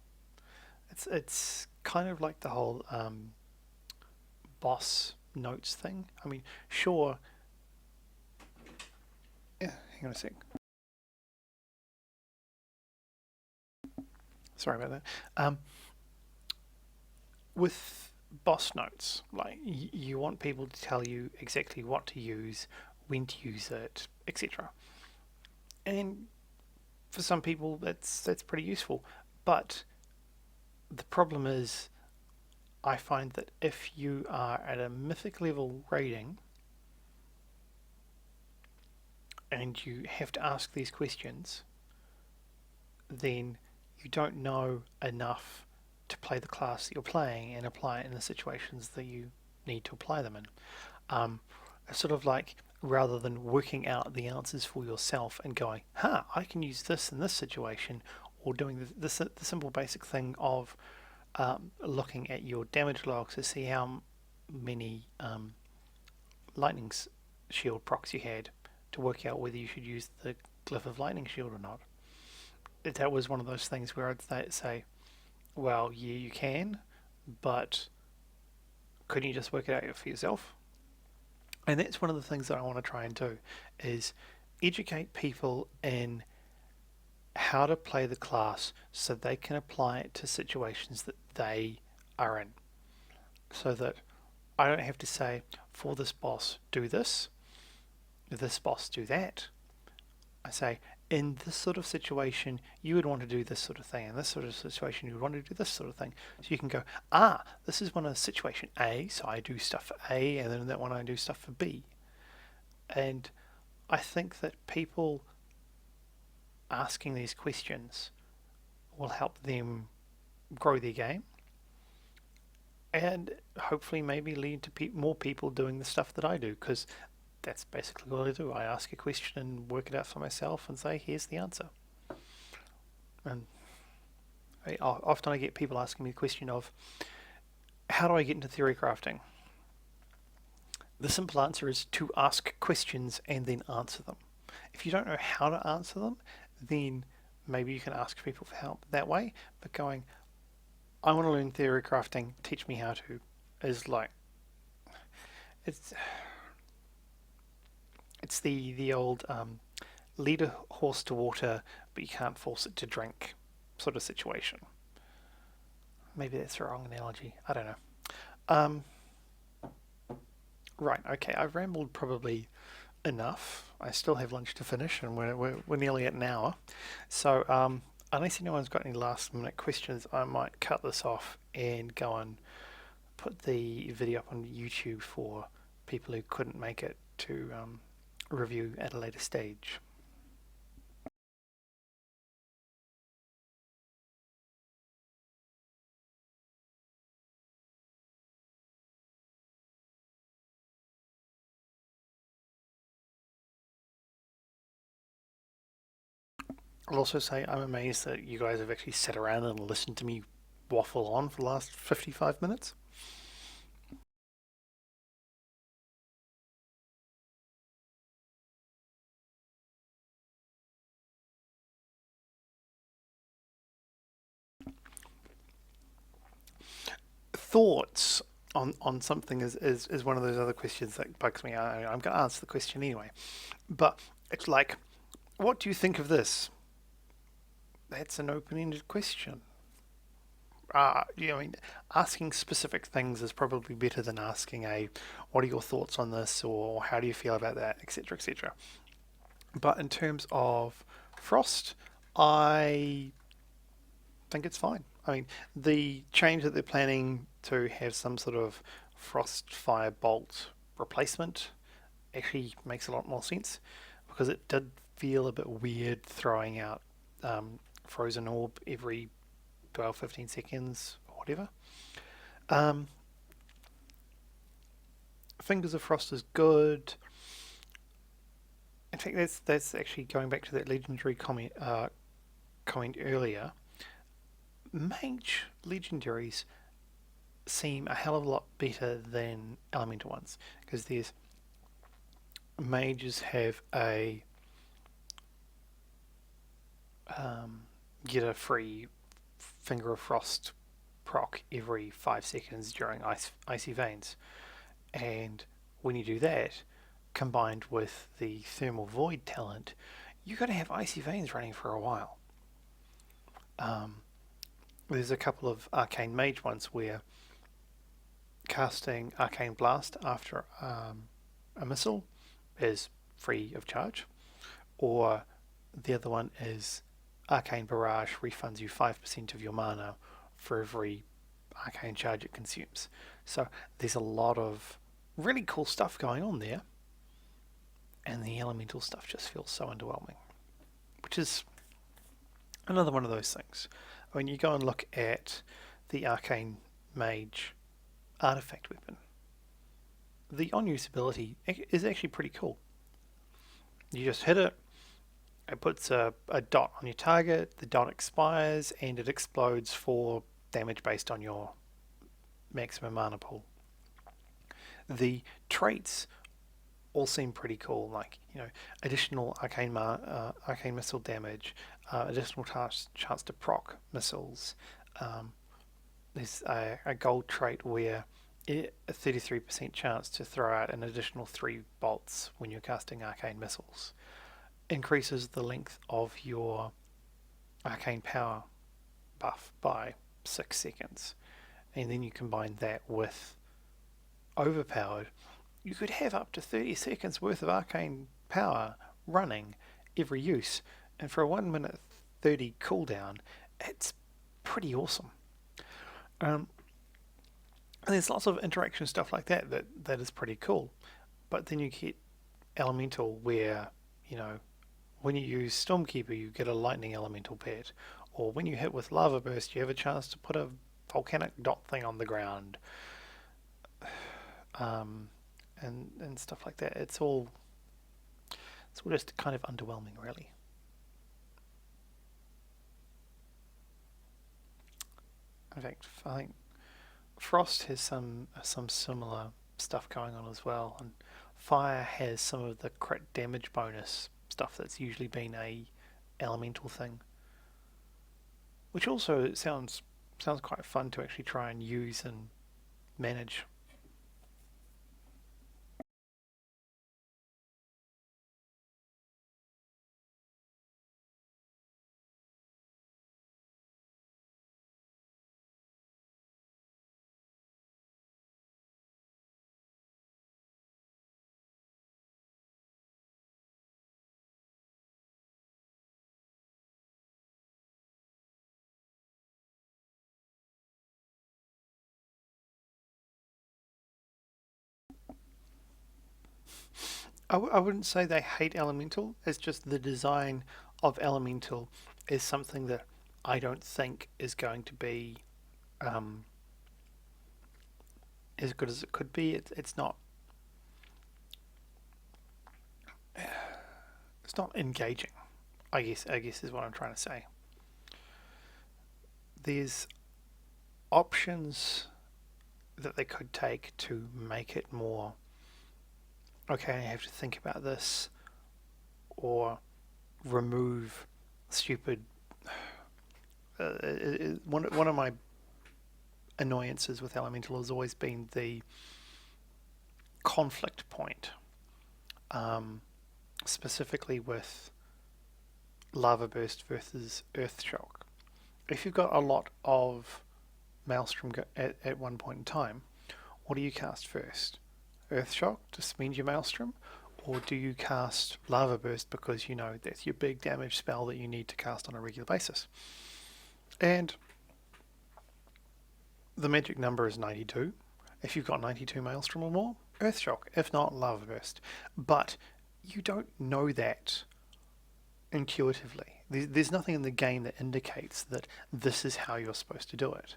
It's kind of like the whole boss notes thing. I mean, sure. Yeah, hang on a sec. Sorry about that. With boss notes, like you want people to tell you exactly what to use, when to use it, etc. And for some people, that's pretty useful. But the problem is, I find that if you are at a mythic level rating and you have to ask these questions, then you don't know enough to play the class that you're playing and apply it in the situations that you need to apply them in. Sort of like, rather than working out the answers for yourself and going, I can use this in this situation, or doing the simple basic thing of looking at your damage logs to see how many lightning shield procs you had to work out whether you should use the glyph of lightning shield or not. That was one of those things where I'd say, well, yeah, you can, but couldn't you just work it out for yourself? And that's one of the things that I want to try and do, is educate people in how to play the class so they can apply it to situations that they are in. So that I don't have to say, for this boss, do this boss, do that. I say, in this sort of situation, you would want to do this sort of thing. In this sort of situation, you would want to do this sort of thing. So you can go, this is one of situation A, so I do stuff for A, and then in that one I do stuff for B. And I think that people asking these questions will help them grow their game, and hopefully maybe lead to more people doing the stuff that I do, because that's basically what I do. I ask a question and work it out for myself and say, here's the answer. And often I get people asking me the question of, how do I get into theory crafting? The simple answer is to ask questions and then answer them. If you don't know how to answer them, then maybe you can ask people for help that way. But going, I want to learn theory crafting, teach me how to, is like, it's the old lead a horse to water, but you can't force it to drink sort of situation. Maybe that's the wrong analogy. I don't know. Right, okay, I've rambled probably enough. I still have lunch to finish, and we're nearly at an hour. So unless anyone's got any last minute questions, I might cut this off and go and put the video up on YouTube for people who couldn't make it to review at a later stage. I'll also say I'm amazed that you guys have actually sat around and listened to me waffle on for the last 55 minutes. Thoughts on something is one of those other questions that bugs me. I'm going to answer the question anyway. But it's like, what do you think of this? That's an open-ended question. I mean, asking specific things is probably better than asking what are your thoughts on this, or how do you feel about that, etc., etc. But in terms of frost, I think it's fine. I mean, the change that they're planning to have some sort of frost fire bolt replacement actually makes a lot more sense, because it did feel a bit weird throwing out frozen orb every 12, 15 seconds or whatever. Um, Fingers of Frost is good. In fact, that's actually going back to that legendary comment earlier. Mage legendaries seem a hell of a lot better than elemental ones, because there's mages have a um, get a free Finger of Frost proc every 5 seconds during icy veins, and when you do that, combined with the thermal void talent, you're going to have icy veins running for a while. Um, there's a couple of arcane mage ones where casting arcane blast after a missile is free of charge, or the other one is arcane barrage refunds you 5% of your mana for every arcane charge it consumes. So there's a lot of really cool stuff going on there, and the elemental stuff just feels so underwhelming, which is another one of those things. When you go and look at the arcane mage artifact weapon, the on usability is actually pretty cool. You just hit it, it puts a dot on your target, the dot expires, and it explodes for damage based on your maximum mana pool. The traits all seem pretty cool, like, additional arcane missile damage, additional chance to proc missiles. Um, there's a gold trait where a 33% chance to throw out an additional 3 bolts when you're casting arcane missiles. Increases the length of your arcane power buff by 6 seconds. And then you combine that with overpowered, you could have up to 30 seconds worth of arcane power running every use. And for a 1 minute 30 cooldown, it's pretty awesome. And there's lots of interaction stuff like that is pretty cool. But then you get elemental where, when you use Stormkeeper, you get a lightning elemental pet. Or when you hit with Lava Burst, you have a chance to put a volcanic dot thing on the ground. And stuff like that. It's all just kind of underwhelming, really. In fact, I think Frost has some similar stuff going on as well, and Fire has some of the crit damage bonus stuff that's usually been a elemental thing, which also sounds quite fun to actually try and use and manage. I wouldn't say they hate Elemental. It's just the design of Elemental is something that I don't think is going to be um, as good as it could be. It's not engaging. I guess is what I'm trying to say. There's options that they could take to make it more. Okay, I have to think about this, or remove stupid. One of my annoyances with Elemental has always been the conflict point, specifically with Lava Burst versus Earth Shock. If you've got a lot of Maelstrom at one point in time, what do you cast first? Earthshock to spend your Maelstrom? Or do you cast Lava Burst because you know that's your big damage spell that you need to cast on a regular basis? And the magic number is 92. If you've got 92 Maelstrom or more, Earthshock. If not, Lava Burst. But you don't know that intuitively. There's nothing in the game that indicates that this is how you're supposed to do it.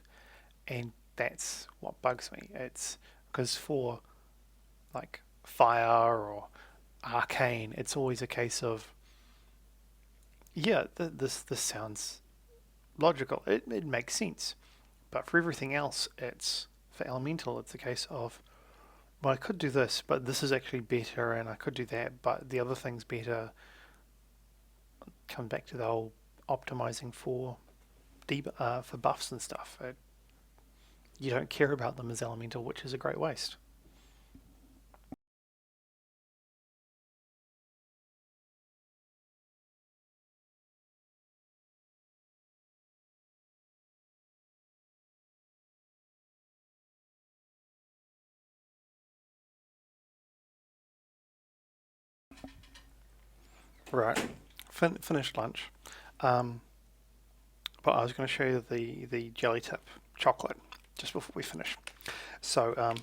And that's what bugs me. It's because for like fire or arcane, it's always a case of, yeah, this sounds logical. It makes sense. But for everything else, for elemental, it's a case of, well, I could do this, but this is actually better, and I could do that, but the other thing's better. Come back to the whole optimizing for for buffs and stuff. You don't care about them as elemental, which is a great waste. Right, finished lunch. Um, but I was going to show you the jelly tip chocolate just before we finish. So,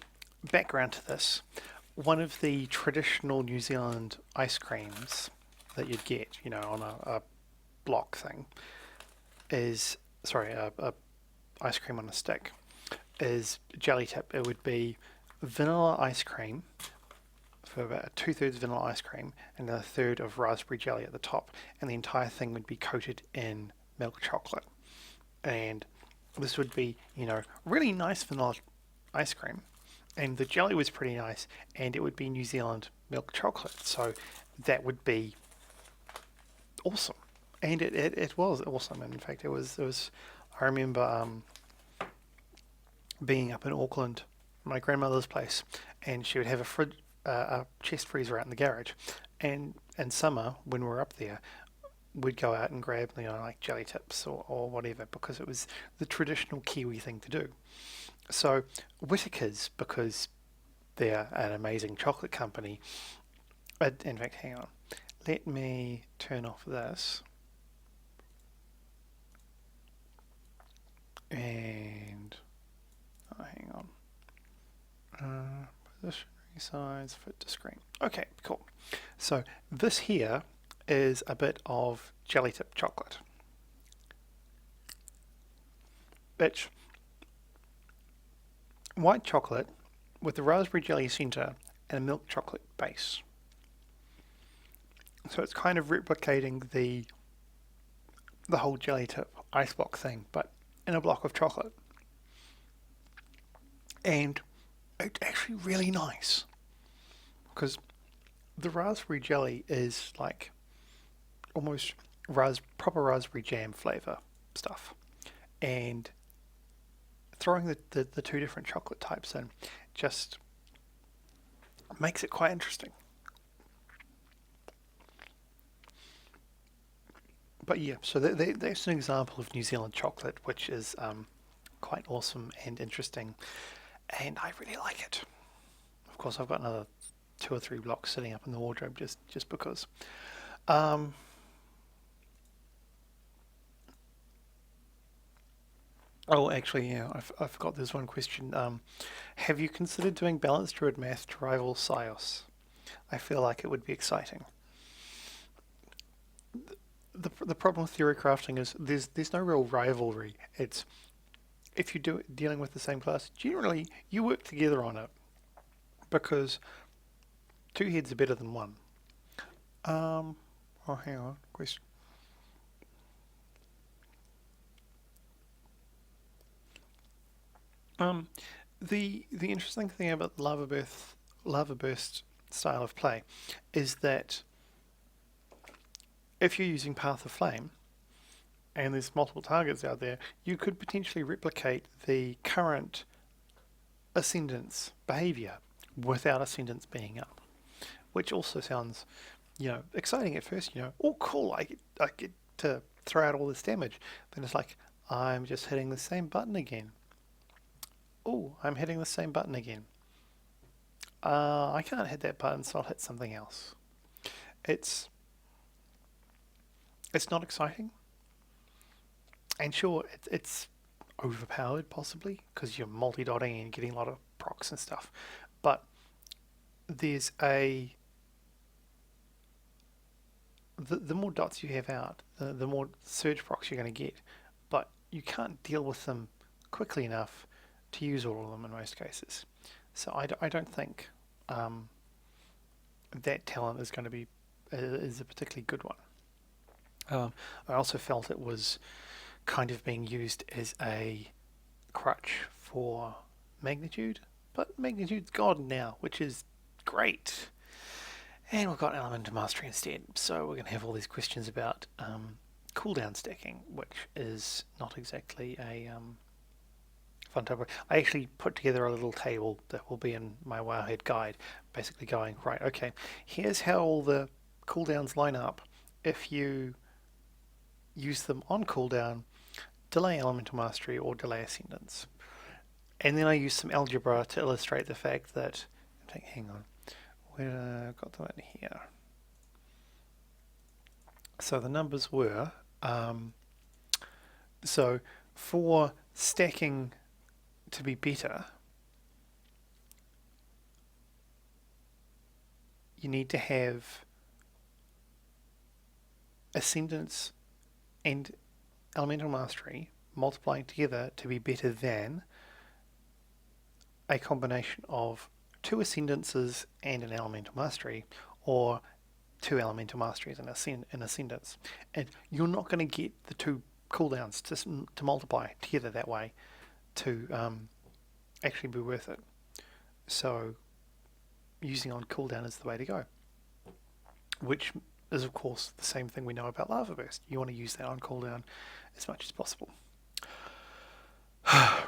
background to this. One of the traditional New Zealand ice creams that you'd get, on a block thing, is, sorry, a ice cream on a stick, is jelly tip. It would be vanilla ice cream, for about 2/3 vanilla ice cream and a third of raspberry jelly at the top, and the entire thing would be coated in milk chocolate. And this would be, really nice vanilla ice cream, and the jelly was pretty nice, and it would be New Zealand milk chocolate, so that would be awesome. And it was awesome. In fact, it was. I remember being up in Auckland, my grandmother's place, and she would have a chest freezer out in the garage, and in summer when we were up there, we'd go out and grab like jelly tips or whatever, because it was the traditional Kiwi thing to do. So Whittaker's, because they're an amazing chocolate company. In fact, hang on, let me turn off this and hang on. Position resize fit to screen. Okay, cool. So this here is a bit of jelly tip chocolate, which white chocolate with the raspberry jelly center and a milk chocolate base. So it's kind of replicating the whole jelly tip ice block thing, but in a block of chocolate. And it's actually really nice, because the raspberry jelly is like almost proper raspberry jam flavor stuff, and throwing the two different chocolate types in just makes it quite interesting. But yeah, so that's an example of New Zealand chocolate, which is quite awesome and interesting, and I really like it. Of course, I've got another 2 or 3 blocks sitting up in the wardrobe just because. Um, oh, actually, yeah, I forgot there's one question. Have you considered doing balanced druid math to rival Sios? I feel like it would be exciting. The problem with theory crafting is there's no real rivalry. It's if you do it dealing with the same class, generally you work together on it, because two heads are better than one. Oh, hang on, question. Um, the interesting thing about the lava burst style of play is that if you're using Path of Flame and there's multiple targets out there, you could potentially replicate the current Ascendance behavior without Ascendance being up, which also sounds, exciting at first. Oh, cool! I get to throw out all this damage. Then it's like I'm just hitting the same button again. Oh, I'm hitting the same button again. I can't hit that button, so I'll hit something else. It's it's not exciting, and sure, it's overpowered possibly because you're multi-dotting and getting a lot of procs and stuff. But there's the more dots you have out, the more surge procs you're going to get. But you can't deal with them quickly enough to use all of them in most cases. So I don't think that talent is going to be is a particularly good one. I also felt it was kind of being used as a crutch for magnitude, but magnitude's gone now, which is great. And we've got element mastery instead, so we're going to have all these questions about cooldown stacking, which is not exactly a fun topic. I actually put together a little table that will be in my Wowhead guide, basically going, right, okay, here's how all the cooldowns line up if you use them on cooldown, delay elemental mastery, or delay ascendance. And then I use some algebra to illustrate the fact that, hang on, where got that in here. So the numbers were, so for stacking to be better, you need to have ascendance and elemental mastery multiplying together to be better than a combination of two ascendances and an elemental mastery, or two elemental masteries and an ascendance. And you're not going to get the two cooldowns to multiply together that way to actually be worth it. So using on cooldown is the way to go, which is of course the same thing we know about lava burst. You want to use that on cooldown as much as possible.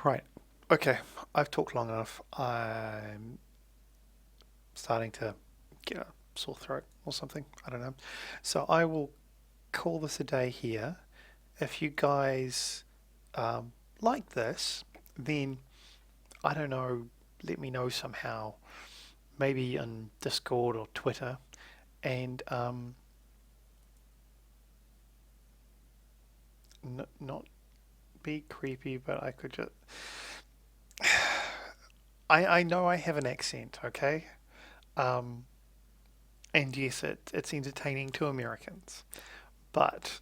Right, okay, I've talked long enough. I'm starting to get a sore throat or something, I don't know. So I will call this a day here. If you guys like this, then I don't know, let me know somehow, maybe on Discord or Twitter, and not be creepy, but I could just. I know I have an accent, okay? Um, and yes, it's entertaining to Americans, but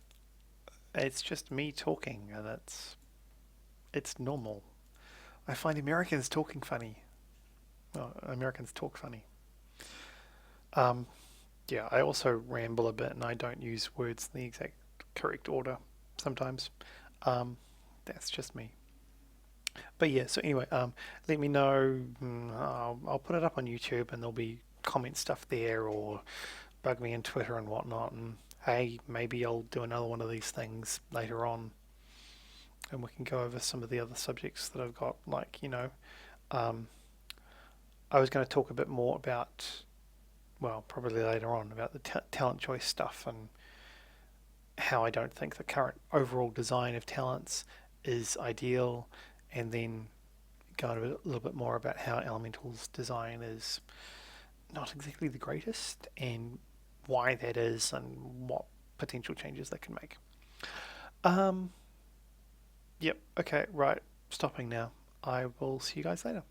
it's just me talking, and it's normal. I find Americans talking funny. Well, Americans talk funny. Um, yeah, I also ramble a bit, and I don't use words in the exact correct order sometimes. Um, that's just me. But yeah, so anyway, let me know. I'll put it up on YouTube, and there'll be comment stuff there, or bug me on Twitter and whatnot. And hey, maybe I'll do another one of these things later on, and we can go over some of the other subjects that I've got. Like, um, I was going to talk a bit more about, well, probably later on, about the talent choice stuff and how I don't think the current overall design of talents is ideal, and then go into a little bit more about how Elemental's design is not exactly the greatest and why that is and what potential changes they can make. Um, yep, okay, right, stopping now. I will see you guys later.